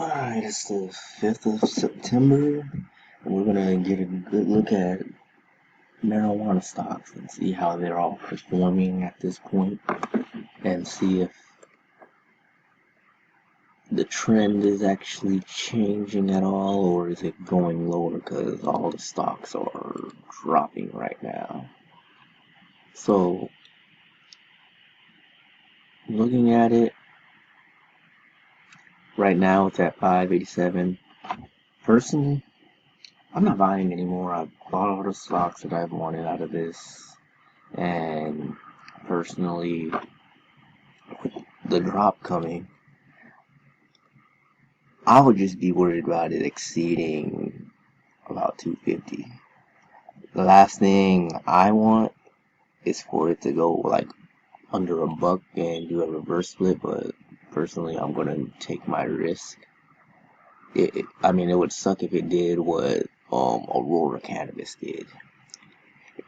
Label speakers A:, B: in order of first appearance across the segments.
A: Alright, it's the 5th of September, and we're gonna get a good look at marijuana stocks and see how they're all performing at this point, and see if the trend is actually changing at all, or is it going lower because all the stocks are dropping right now. So, looking at it, right now it's at 587. Personally, I'm not buying anymore. I've bought all the stocks that I've wanted out of this. And personally, the drop coming, I would just be worried about it exceeding about 250. The last thing I want is for it to go like under a buck and do a reverse split, but personally, I'm gonna take my risk. I mean, it would suck if it did what Aurora Cannabis did,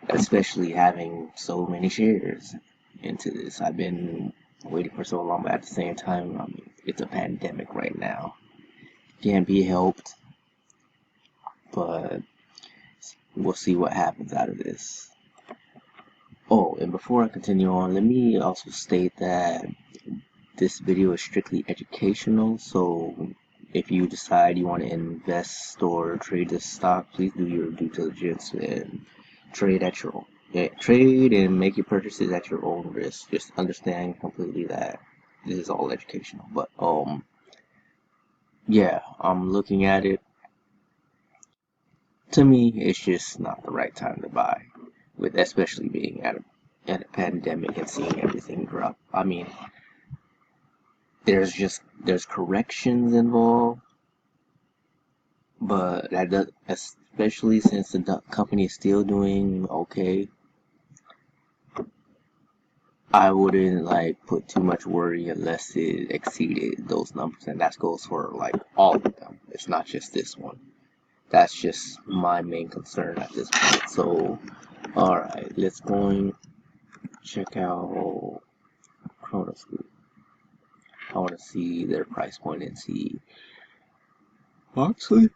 A: especially having so many shares into this. I've been waiting for so long, but at the same time, I mean, it's a pandemic right now. Can't be helped, but we'll see what happens out of this. Oh, and before I continue on, let me also state that this video is strictly educational, so if you decide you want to invest or trade this stock, please do your due diligence and trade at your own. Yeah, trade and make your purchases at your own risk. Just understand completely that this is all educational. But yeah, I'm looking at it. To me, it's just not the right time to buy, with especially being at a pandemic and seeing everything drop. I mean, there's corrections involved, but that does, especially since the company is still doing okay. I wouldn't like put too much worry unless it exceeded those numbers, and that goes for like all of them. It's not just this one. That's just my main concern at this point. So, all right, let's go and check out Kronos Group. I want to see their price point and see. Actually,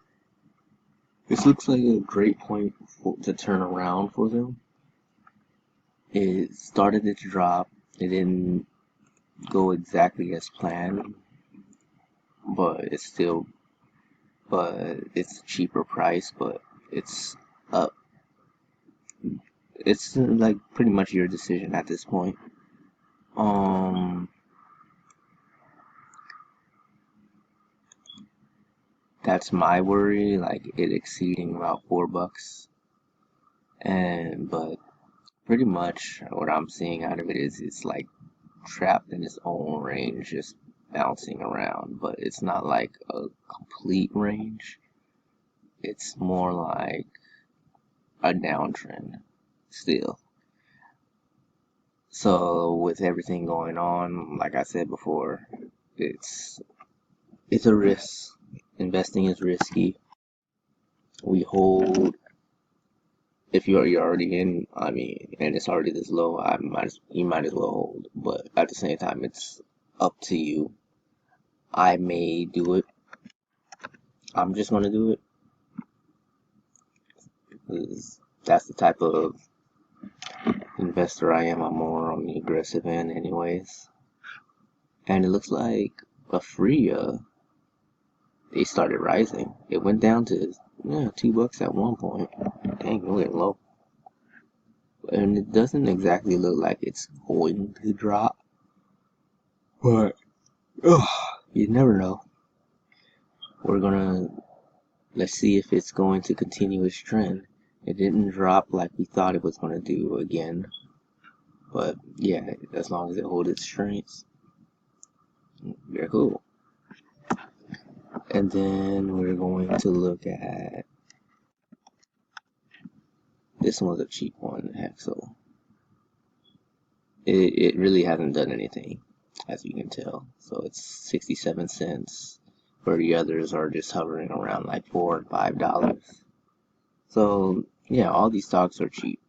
A: this looks like a great point to turn around for them. It started its drop. It didn't go exactly as planned, but it's a cheaper price, but it's up. It's like pretty much your decision at this point. That's my worry, like it exceeding about $4. But pretty much what I'm seeing out of it is it's like trapped in its own range, just bouncing around, but it's not like a complete range. It's more like a downtrend still. So with everything going on, like I said before, it's a risk. Investing is risky. We hold if you're already in, I mean, and it's already this low, you might as well hold. But at the same time, it's up to you. I may do it. I'm just gonna do it because that's the type of investor I am. I'm more on the aggressive end, anyways. And it looks like Afria, they started rising. It went down to $2 at one point. Dang, we're getting low. And it doesn't exactly look like it's going to drop, but you never know. Let's see if it's going to continue its trend. It didn't drop like we thought it was going to do again, but yeah, as long as it holds its strengths, very cool. And then we're going to look at this one's a cheap one, heck, so it really hasn't done anything, as you can tell. So it's 67 cents, where the others are just hovering around like $4 and $5. So yeah, all these stocks are cheap.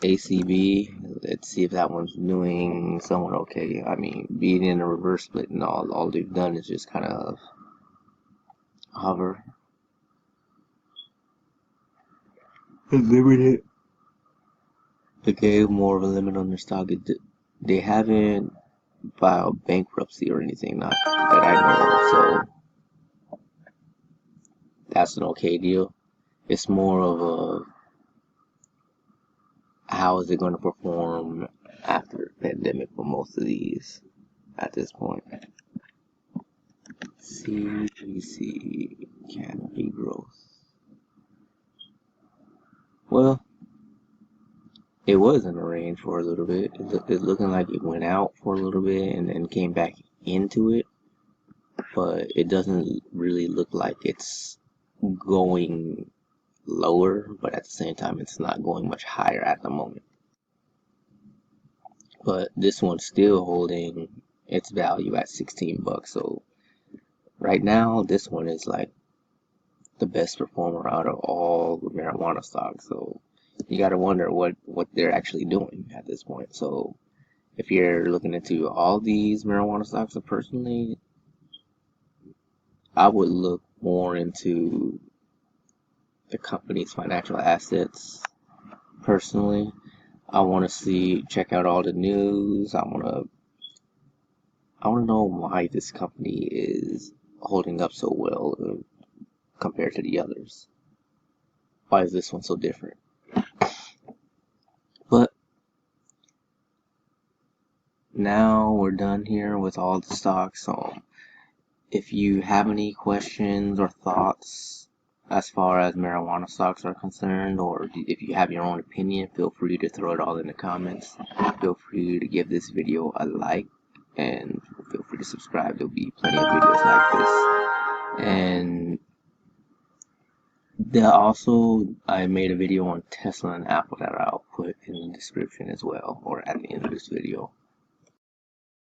A: ACB, let's see if that one's doing somewhat okay. I mean, being in a reverse split and all they've done is just kind of hover. Limited. They gave more of a limit on their stock. They haven't filed bankruptcy or anything, not that I know of, so that's an okay deal. It's more of a how is it going to perform after the pandemic for most of these at this point. CGC canopy growth. Well, it was in a range for a little bit. It's looking like it went out for a little bit and then came back into it, but it doesn't really look like it's going lower, but at the same time it's not going much higher at the moment. But this one's still holding its value at 16 bucks. So right now this one is like the best performer out of all the marijuana stocks. So you got to wonder what they're actually doing at this point. So if you're looking into all these marijuana stocks, personally, I would look more into the company's financial assets. Personally, I want to check out all the news. I want to know why this company is holding up so well compared to the others. Why is this one so different? But now we're done here with all the stocks. So if you have any questions or thoughts as far as marijuana stocks are concerned, or if you have your own opinion, feel free to throw it all in the comments. Feel free to give this video a like and feel free to subscribe. There'll be plenty of videos like this. And I made a video on Tesla and Apple that I'll put in the description as well, or at the end of this video.